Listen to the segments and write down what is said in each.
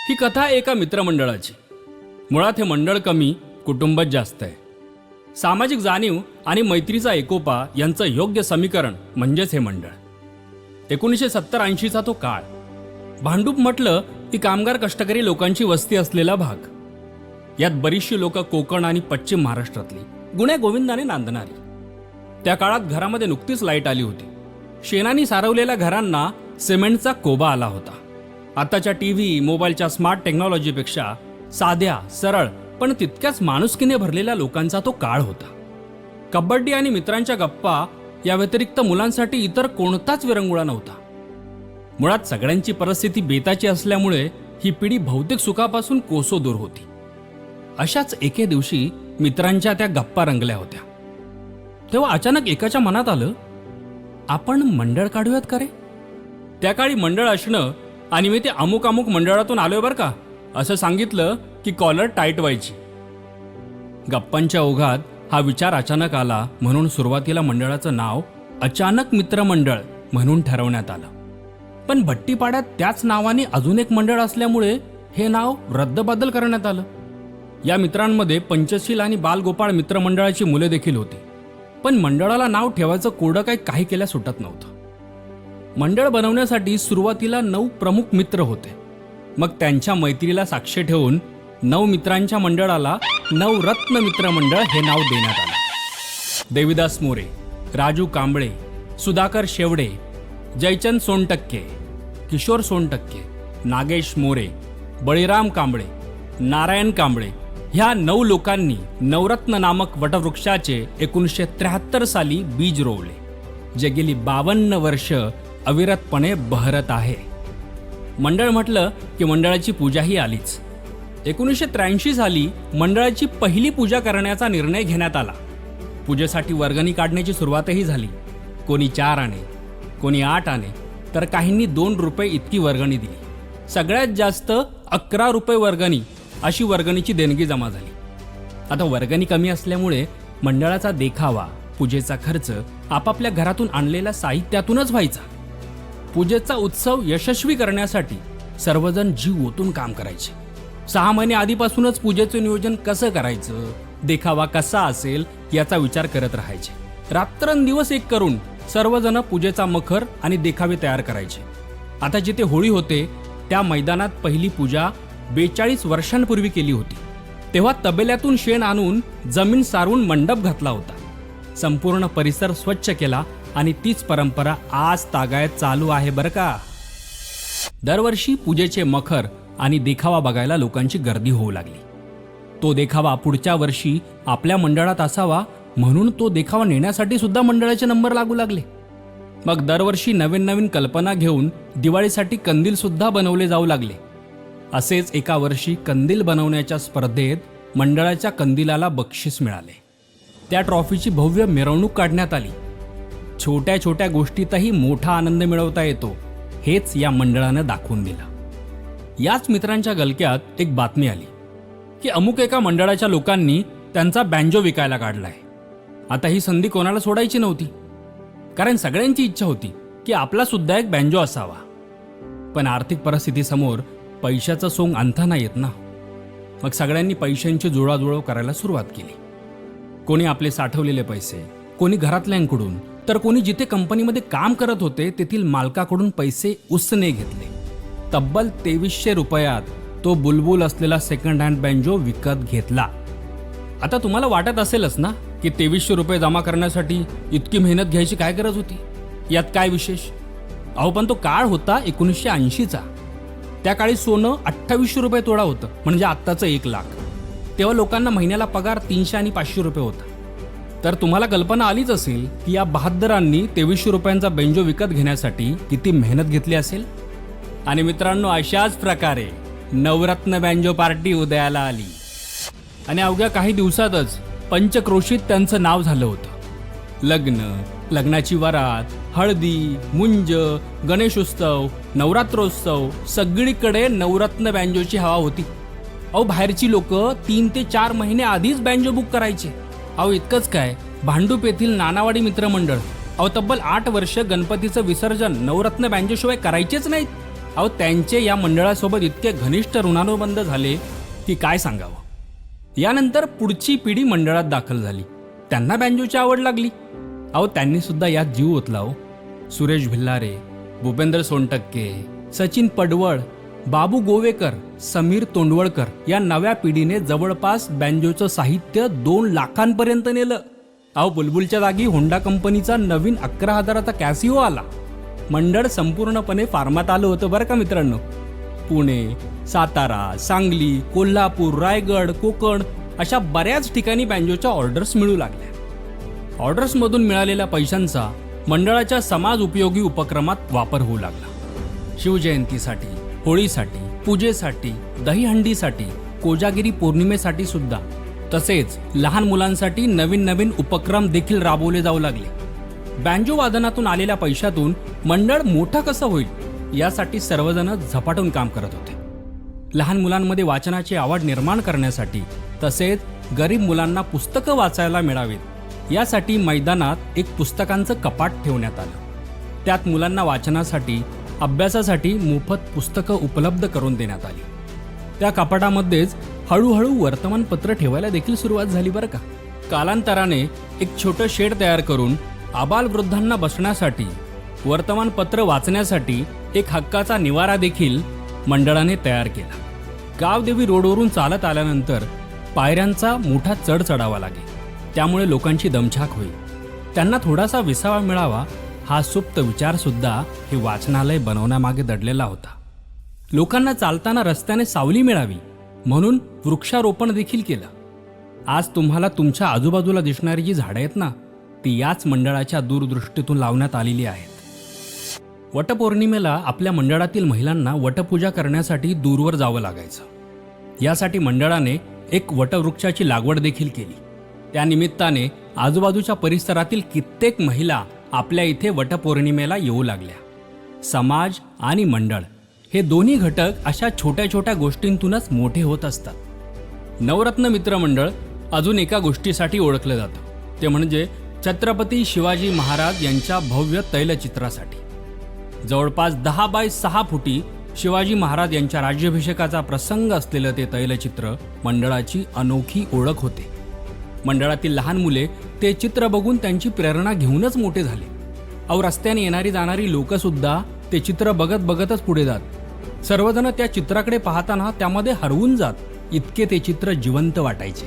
ही कथा एका मित्रमंडळाची. मुळात हे मंडळ कमी, कुटुंबच जास्त आहे. सामाजिक जाणीव आणि मैत्रीचा एकोपा यांचं योग्य समीकरण म्हणजेच हे मंडळ. 1970-80चा तो काळ. भांडूप म्हटलं की कामगार कष्टकरी लोकांची वस्ती असलेला भाग. यात बरीचशी लोक कोकण आणि पश्चिम महाराष्ट्रातली, गुण्या गोविंदाने नांदणारी. त्या काळात घरामध्ये नुकतीच लाईट आली होती. शेणानी सारवलेल्या घरांना सिमेंटचा कोबा आला होता. आताच्या टीव्ही मोबाईलच्या स्मार्ट टेक्नॉलॉजीपेक्षा साध्या, सरळ पण तितक्याच माणुसकीने भरलेल्या लोकांचा तो काळ होता. कबड्डी आणि मित्रांच्या गप्पा या व्यतिरिक्त मुलांसाठी इतर कोणताच विरंगुळा नव्हता. मुळात सगळ्यांची परिस्थिती बेताची असल्यामुळे ही पिढी भौतिक सुखापासून कोसो दूर होती. अशाच एके दिवशी मित्रांच्या त्या गप्पा रंगल्या होत्या. तेव्हा अचानक एकाच्या मनात आलं, आपण मंडळ काढूयात का रे? त्या काळी मंडळ असणं आणि मी ते अमुक अमुक मंडळातून आलोय बरं का असं सांगितलं की कॉलर टाईट व्हायची. गप्पांच्या ओघात हा विचार अचानक आला म्हणून सुरुवातीला मंडळाचं नाव अचानक मित्रमंडळ म्हणून ठरवण्यात आलं. पण भट्टीपाड्यात त्याच नावाने अजून एक मंडळ असल्यामुळे हे नाव रद्दबदल करण्यात आलं. या मित्रांमध्ये पंचशील आणि बालगोपाळ मित्रमंडळाची मुले देखील होती. पण मंडळाला नाव ठेवायचं कोडं काही केल्या सुटत नव्हतं. मंडळ बनवण्यासाठी सुरुवातीला 9 प्रमुख मित्र होते. मग त्यांच्या मैत्रीला साक्ष ठेवून 9 मित्रांच्या मंडळाला नवरत्न मित्रमंडळ हे नाव देण्यात आलं. देविदास मोरे, राजू कांबळे, सुधाकर शेवडे, जयचंद सोनटक्के, किशोर सोनटक्के, नागेश मोरे, बळीराम कांबळे, नारायण कांबळे ह्या 9 लोकांनी नवरत्न नामक वटवृक्षाचे 1973 साली बीज रोवले, जे गेली 52 वर्ष अविरतपणे बहरत आहे. मंडळ म्हटलं की मंडळाची पूजाही आलीच. 1983 साली मंडळाची पहिली पूजा करण्याचा निर्णय घेण्यात आला. पूजेसाठी वर्गणी काढण्याची सुरुवातही झाली. कोणी 4 आणे, कोणी 8 आणे, तर काहींनी 2 रुपये इतकी वर्गणी दिली. सगळ्यात जास्त 11 रुपये वर्गणी अशी वर्गणीची देणगी जमा झाली. आता वर्गणी कमी असल्यामुळे मंडळाचा देखावा, पूजेचा खर्च आपापल्या घरातून आणलेल्या साहित्यातूनच व्हायचा. पूजेचा उत्सव यशस्वी करण्यासाठी सर्वजण जीव ओतून काम करायचे. 6 महिने आधीपासूनच पूजेचं नियोजन कसं करायचं, देखावा कसा असेल याचा विचार करत राहायचे. रात्रंदिवस एक करून सर्वजण पूजेचा मखर आणि देखावे तयार करायचे. आता जिथे होळी होते त्या मैदानात पहिली पूजा 42 वर्षांपूर्वी केली होती. तेव्हा तबेल्यातून शेण आणून जमीन सारवून मंडप घातला होता. संपूर्ण परिसर स्वच्छ केला आणि तीच परंपरा आज तागायत चालू आहे बरं का. दरवर्षी पूजेचे मखर आणि देखावा बघायला लोकांची गर्दी होऊ लागली. तो देखावा पुढच्या वर्षी आपल्या मंडळात असावा म्हणून तो देखावा नेण्यासाठी सुद्धा मंडळाचे नंबर लागू लागले. मग दरवर्षी नवीन नवीन कल्पना घेऊन दिवाळीसाठी कंदील सुद्धा बनवले जाऊ लागले. असेच एका वर्षी कंदील बनवण्याच्या स्पर्धेत मंडळाच्या कंदिलाला बक्षीस मिळाले. त्या ट्रॉफीची भव्य मिरवणूक काढण्यात आली. छोट्या छोट्या गोष्टीतही मोठा आनंद मिळवता येतो हेच या मंडळानं दाखवून दिलं. याच मित्रांच्या गलक्यात एक बातमी आली की अमुक एका मंडळाच्या लोकांनी त्यांचा बँजो विकायला काढलाय. आता ही संधी कोणाला सोडायची नव्हती, कारण सगळ्यांची इच्छा होती की आपला सुद्धा एक बँजो असावा. पण आर्थिक परिस्थितीसमोर पैशाचं सोंग आणता नाही येत ना. मग सगळ्यांनी पैशांची जुळवाजुळव करायला सुरुवात केली. कोणी आपले साठवलेले पैसे, कोणी घरातल्यांकडून, तर कोणी जिथे कंपनीमध्ये काम करत होते तेथील मालकाकडून पैसे उसने घेतले. तब्बल 2300 रुपयात तो बुलबुल असलेला सेकंड हँड बँजो विकत घेतला. आता तुम्हाला वाटत असेलच ना की 2300 रुपये जमा करण्यासाठी इतकी मेहनत घ्यायची काय गरज होती, यात काय विशेष. अहो पण तो काळ होता 1980चा. त्या काळी सोनं 2800 रुपये तोडा होतं, म्हणजे आत्ताचं 1 लाख. तेव्हा लोकांना महिन्याला पगार 300 आणि 500 रुपये होता. तर तुम्हाला कल्पना आलीच असेल की या बहादरांनी 2300 रुपयांचा बेंजो विकत घेण्यासाठी किती मेहनत घेतली असेल. आणि मित्रांनो, अशाच प्रकारे नवरत्न बँजो पार्टी उदयाला आली आणि अवघ्या काही दिवसातच पंचक्रोशीत त्यांचं नाव झालं होतं. लग्न, लग्नाची वरात, हळदी, मुंज, गणेशोत्सव, नवरात्रोत्सव सगळीकडे नवरत्न बँजोची हवा होती. अहो बाहेरची लोक 3 ते 4 महिने आधीच बँजो बुक करायचे. अहो इतकंच काय, भांडूप येथील नानावाडी मित्रमंडळ अहो तब्बल 8 वर्ष गणपतीचं विसर्जन नवरत्न बँजोशिवाय करायचेच नाहीत. अहो त्यांचे या मंडळासोबत इतके घनिष्ठ ऋणानुबंध झाले की काय सांगावं. यानंतर पुढची पिढी मंडळात दाखल झाली. त्यांना बँजोची आवड लागली. अहो त्यांनी सुद्धा यात जीव ओतला हो. सुरेश भिल्लारे, भूपेंद्र सोनटक्के, सचिन पडवळ, बाबू गोवेकर, समीर तोंडवळकर या नव्या पिढीने जवळपास बँजोचं साहित्य 2 लाखांपर्यंत नेलं. अहो बुलबुलच्या जागी होंडा कंपनीचा नवीन 11,000चा कॅसिओ आला. मंडळ संपूर्णपणे फार्मात आलं होतं बरं का मित्रांनो. पुणे, सातारा, सांगली, कोल्हापूर, रायगड, कोकण अशा बऱ्याच ठिकाणी बँजोच्या ऑर्डर्स मिळू लागल्या. ऑर्डर्समधून मिळालेल्या पैशांचा मंडळाच्या समाज उपयोगी उपक्रमात वापर होऊ लागला. शिवजयंतीसाठी, होळीसाठी, पूजेसाठी, दहीहंडीसाठी, कोजागिरी पौर्णिमेसाठी सुद्धा, तसेच लहान मुलांसाठी नवीन नवीन उपक्रम देखील राबवले जाऊ लागले. बँजो वादनातून आलेल्या पैशातून मंडळ मोठं कसं होईल यासाठी सर्वजण झपाटून काम करत होते. लहान मुलांमध्ये वाचनाची आवड निर्माण करण्यासाठी, तसेच गरीब मुलांना पुस्तकं वाचायला मिळावीत यासाठी मैदानात एक पुस्तकांचं कपाट ठेवण्यात आलं. त्यात मुलांना वाचनासाठी, अभ्यासासाठी मोफत पुस्तकं उपलब्ध करून देण्यात आली. त्या कपाटामध्येच हळूहळू वर्तमानपत्र ठेवायला देखील सुरुवात झाली बरं का. कालांतराने एक छोटं शेड तयार करून आबालवृद्धांना बसण्यासाठी, वर्तमानपत्र वाचण्यासाठी एक हक्काचा निवारा देखील मंडळाने तयार केला. गावदेवी रोडवरून चालत आल्यानंतर पायऱ्यांचा मोठा चढ चढावा लागेल. त्यामुळे लोकांची दमछाक होईल. त्यांना थोडासा विसावा मिळावा हा सुप्त विचारसुद्धा हे वाचनालय बनवण्यामागे दडलेला होता. लोकांना चालताना रस्त्याने सावली मिळावी म्हणून वृक्षारोपण देखील केलं. आज तुम्हाला तुमच्या आजूबाजूला दिसणारी जी झाडं आहेत ना, ती याच मंडळाच्या दूरदृष्टीतून लावण्यात आलेली आहेत. वटपौर्णिमेला आपल्या मंडळातील महिलांना वटपूजा करण्यासाठी दूरवर जावं लागायचं. यासाठी मंडळाने एक वटवृक्षाची लागवड देखील केली. त्यानिमित्ताने आजूबाजूच्या परिसरातील कित्येक महिला आपल्या इथे वटपौर्णिमेला येऊ लागल्या. समाज आणि मंडळ हे दोन्ही घटक अशा छोट्या छोट्या गोष्टींतूनच मोठे होत असतात. नवरत्न मित्र मंडळ अजून एका गोष्टीसाठी ओळखलं जातं, ते म्हणजे छत्रपती शिवाजी महाराज यांच्या भव्य तैलचित्रासाठी. जवळपास 10 बाय 6 फुटी शिवाजी महाराज यांच्या राज्याभिषेकाचा प्रसंग असलेलं ते तैलचित्र मंडळाची अनोखी ओळख होते. मंडळातील लहान मुले ते चित्र बघून त्यांची प्रेरणा घेऊनच मोठे झाले. अहो रस्त्याने येणारी जाणारी लोकंसुद्धा ते चित्र बघत बघतच पुढे जात. सर्वजण त्या चित्राकडे पाहताना त्यामध्ये हरवून जात, इतके ते चित्र जिवंत वाटायचे.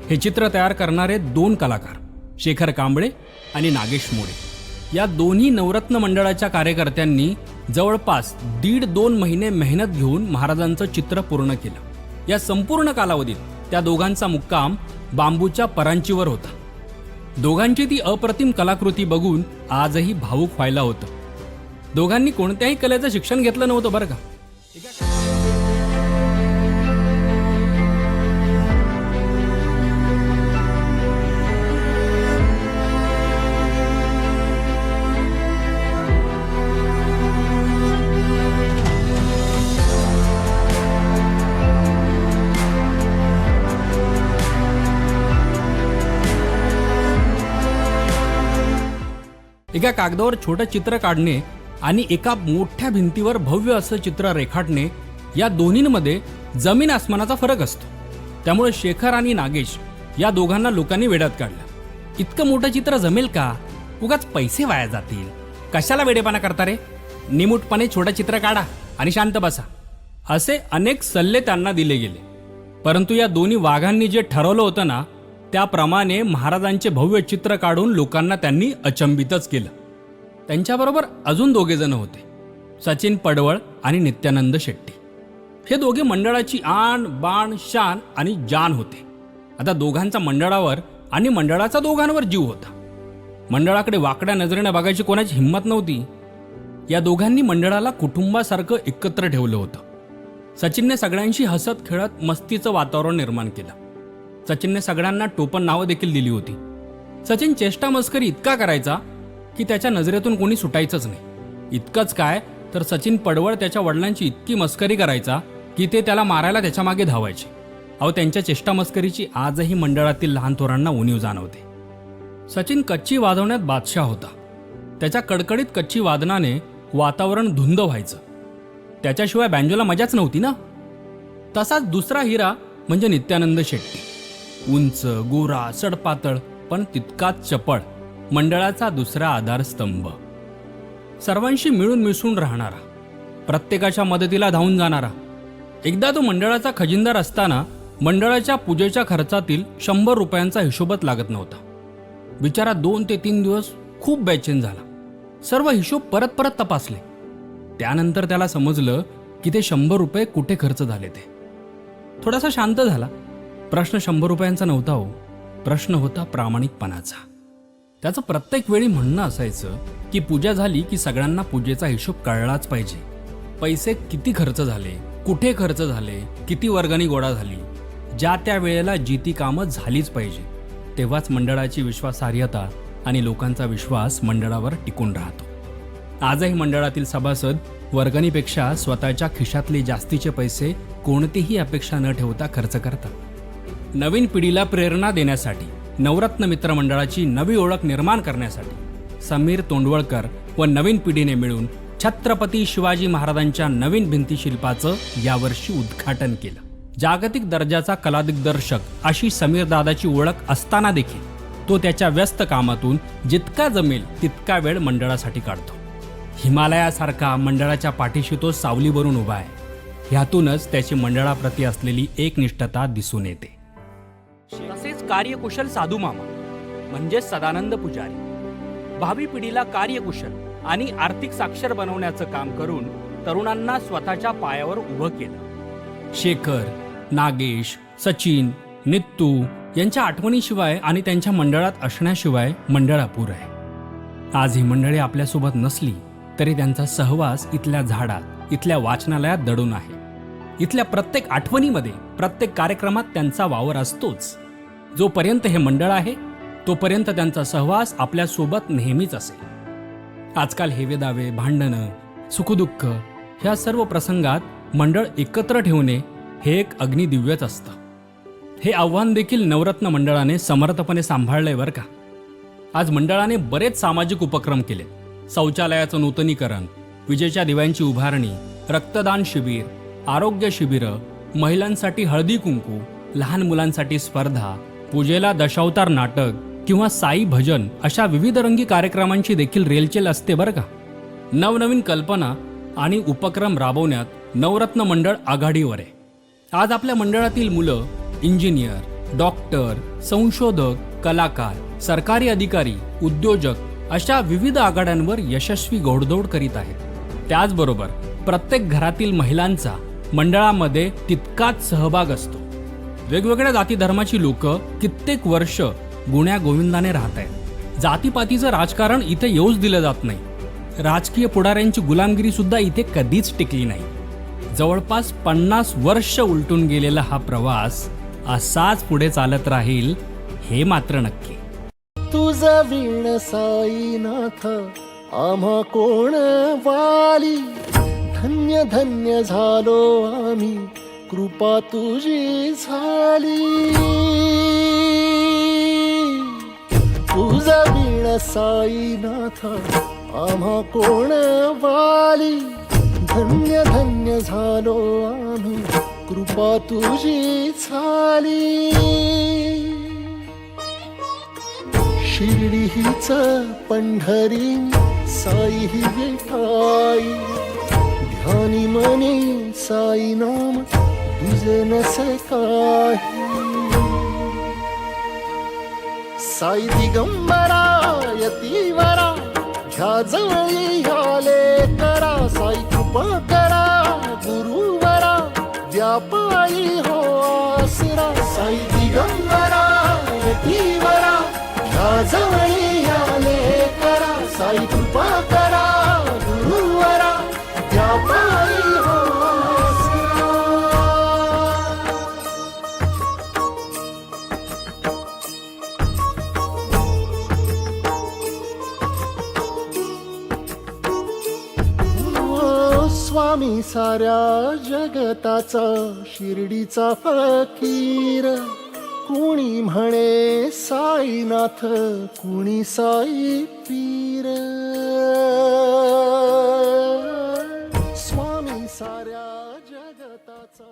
हे चित्र तयार करणारे 2 कलाकार, शेखर कांबळे आणि नागेश मोरे, या दोन्ही नवरत्न मंडळाच्या कार्यकर्त्यांनी जवळपास 1.5-2 महिने मेहनत घेऊन महाराजांचं चित्र पूर्ण केलं. या संपूर्ण कालावधीत त्या दोघांचा मुक्काम बांबूच्या परांचीवर होता. दोघांची ती अप्रतिम कलाकृती बघून आजही भावुक व्हायला होतं. दोघांनी कोणत्याही कलेचं शिक्षण घेतलं नव्हतं बरं का. एका कागदावर छोटं चित्र काढणे आणि एका मोठ्या भिंतीवर भव्य असं चित्र रेखाटणे या दोन्हींमध्ये जमीन आसमानाचा फरक असतो. त्यामुळे शेखर आणि नागेश या दोघांना लोकांनी वेड्यात काढलं. इतकं मोठं चित्र जमेल का? उगाच पैसे वाया जातील. कशाला वेडेपणा करता रे? निमूटपणे छोटं चित्र काढा आणि शांत बसा. असे अनेक सल्ले त्यांना दिले गेले. परंतु या दोन्ही वाघांनी जे ठरवलं होतं ना, त्याप्रमाणे महाराजांचे भव्य चित्र काढून लोकांना त्यांनी अचंबितच केलं. त्यांच्याबरोबर अजून 2 जण होते, सचिन पडवळ आणि नित्यानंद शेट्टी. हे दोघे मंडळाची आण बाण शान आणि जान होते. आता दोघांचा मंडळावर आणि मंडळाचा दोघांवर जीव होता. मंडळाकडे वाकड्या नजरेने बघायची कोणाची हिंमत नव्हती. या दोघांनी मंडळाला कुटुंबासारखं एकत्र ठेवलं होतं. सचिनने सगळ्यांशी हसत खेळत मस्तीचं वातावरण निर्माण केलं. सचिनने सगळ्यांना टोपण नावं देखील दिली होती. सचिन चेष्टा मस्करी इतका करायचा की त्याच्या नजरेतून कोणी सुटायचंच नाही. इतकंच काय तर सचिन पडवळ त्याच्या वडिलांची इतकी मस्करी करायचा की ते त्याला मारायला त्याच्या मागे धावायचे. अहो त्यांच्या चेष्टा मस्करीची आजही मंडळातील लहान थोरांना उणीव जाणवते. सचिन कच्ची वाजवण्यात बादशाह होता. त्याच्या कडकडीत कच्ची वादनाने वातावरण धुंद व्हायचं. त्याच्याशिवाय बँजोला मजाच नव्हती ना. तसाच दुसरा हिरा म्हणजे नित्यानंद शेट्टी. उंच, गोरा, सडपातळ पण तितकाच चपळ, मंडळाचा दुसरा आधारस्तंभ. सर्वांशी मिळून मिसळून राहणारा, प्रत्येकाच्या मदतीला धावून जाणारा. एकदा तो मंडळाचा खजिनदार असताना मंडळाच्या पूजेच्या खर्चातील 100 रुपयांचा हिशोबच लागत नव्हता. बिचारा 2 ते 3 दिवस खूप बेचैन झाला. सर्व हिशोब परत परत तपासले. त्यानंतर त्याला समजलं की ते 100 रुपये कुठे खर्च झाले ते. थोडासा शांत झाला. प्रश्न 100 रुपयांचा नव्हता हो, प्रश्न होता प्रामाणिकपणाचा. त्याचं प्रत्येक वेळी म्हणणं असायचं की पूजा झाली की सगळ्यांना पूजेचा हिशोब कळलाच पाहिजे. पैसे किती खर्च झाले, कुठे खर्च झाले, किती वर्गणी गोळा झाली, ज्या त्या वेळेला जी ती कामं झालीच पाहिजे. तेव्हाच मंडळाची विश्वासार्हता आणि लोकांचा विश्वास मंडळावर टिकून राहतो. आजही मंडळातील सभासद वर्गणीपेक्षा स्वतःच्या खिशातले जास्तीचे पैसे कोणतीही अपेक्षा न ठेवता खर्च करतात. नवीन पिढीला प्रेरणा देण्यासाठी, नवरत्न मित्र मंडळाची नवी ओळख निर्माण करण्यासाठी समीर तोंडवळकर व नवीन पिढीने मिळून छत्रपती शिवाजी महाराजांच्या नवीन भिंतीशिल्पाचं यावर्षी उद्घाटन केलं. जागतिक दर्जाचा कलादिग्दर्शक अशी समीर दादाची ओळख असताना देखील तो त्याच्या व्यस्त कामातून जितका जमेल तितका वेळ मंडळासाठी काढतो. हिमालयासारखा मंडळाच्या पाठीशी तो सावलीवरून उभा आहे. ह्यातूनच त्याची मंडळाप्रती असलेली एकनिष्ठता दिसून येते. तसेच कार्यकुशल साधू मामा म्हणजे सदानंद पुजारी भावी पिढीला कार्यकुशल आणि आर्थिक साक्षर बनवण्याचं काम करून तरुणांना स्वतःच्या पायावर उभं केलं. शेखर, नागेश, सचिन, नित्तू यांच्या आठवणीशिवाय आणि त्यांच्या मंडळात असण्याशिवाय मंडळ अपुरं आहे. आज ही मंडळी आपल्यासोबत नसली तरी त्यांचा सहवास इथल्या झाडात, इथल्या वाचनालयात दडून आहे. इथल्या प्रत्येक आठवणीमध्ये, प्रत्येक कार्यक्रमात त्यांचा वावर असतोच. जोपर्यंत हे मंडळ आहे तोपर्यंत त्यांचा सहवास आपल्यासोबत नेहमीच असेल. आजकाल हेवेदावे, भांडणं, सुखदुःख ह्या सर्व प्रसंगात मंडळ एकत्र ठेवणे हे एक अग्निदिव्यच असतं. हे आव्हान देखील नवरत्न मंडळाने समर्थपणे सांभाळलंय बरं का. आज मंडळाने बरेच सामाजिक उपक्रम केले. शौचालयाचं नूतनीकरण, विजेच्या दिव्यांची उभारणी, रक्तदान शिबिर, आरोग्य शिबिरं, महिलांसाठी हळदी कुंकू, लहान मुलांसाठी स्पर्धा, पूजेला दशावतार नाटक किंवा साई भजन अशा विविध रंगी कार्यक्रमांची देखील रेलचेल असते बरं का. नवनवीन कल्पना आणि उपक्रम राबवण्यात नवरत्न मंडळ आघाडीवर आहे. आज आपल्या मंडळातील मुलं इंजिनियर, डॉक्टर, संशोधक, कलाकार, सरकारी अधिकारी, उद्योजक अशा विविध आघाड्यांवर यशस्वी घोडदौड करीत आहेत. त्याचबरोबर प्रत्येक घरातील महिलांचा मंडळामध्ये तितकाच सहभाग असतो. वेगवेगळ्या जाती धर्माची लोक कित्येक वर्ष गुण्या गोविंदाने राहत आहेत. जातीपातीचं राजकारण इथे येऊच दिलं जात नाही. राजकीय पुढाऱ्यांची गुलामगिरी सुद्धा इथे कधीच टिकली नाही. जवळपास 50 वर्ष उलटून गेलेला हा प्रवास असाच पुढे चालत राहील हे मात्र नक्की. तुझा वीण साईनाथ आम्हा कोण वाली, धन्य धन्य झालो आम्ही कृपा तुझी झाली. तुझा वीण साईनाथ आम्हा कोण वाली, धन्य धन्य झालो आम्ही कृपा तुझी झाली. शिर्डी हीच पंढरी साई ही विठाई, ध्यानी मनी साई नाम तुझे नसे काही. साई दिगंबरा यतीवरा ह्या जवळी ह्याले करा. साई कृपा करा गुरुवरा, व्यापारी हो आसरा. साई दिगंबरा यतीवरा ह्या जवळी ह्याले करा. साई कृपा करा गुरुवरा, व्यापारी हो आसरा. स्वामी साऱ्या जगताचा शिर्डीचा फकीर, कुणी म्हणे साईनाथ, कुणी साई पीर. स्वामी साऱ्या जगताचा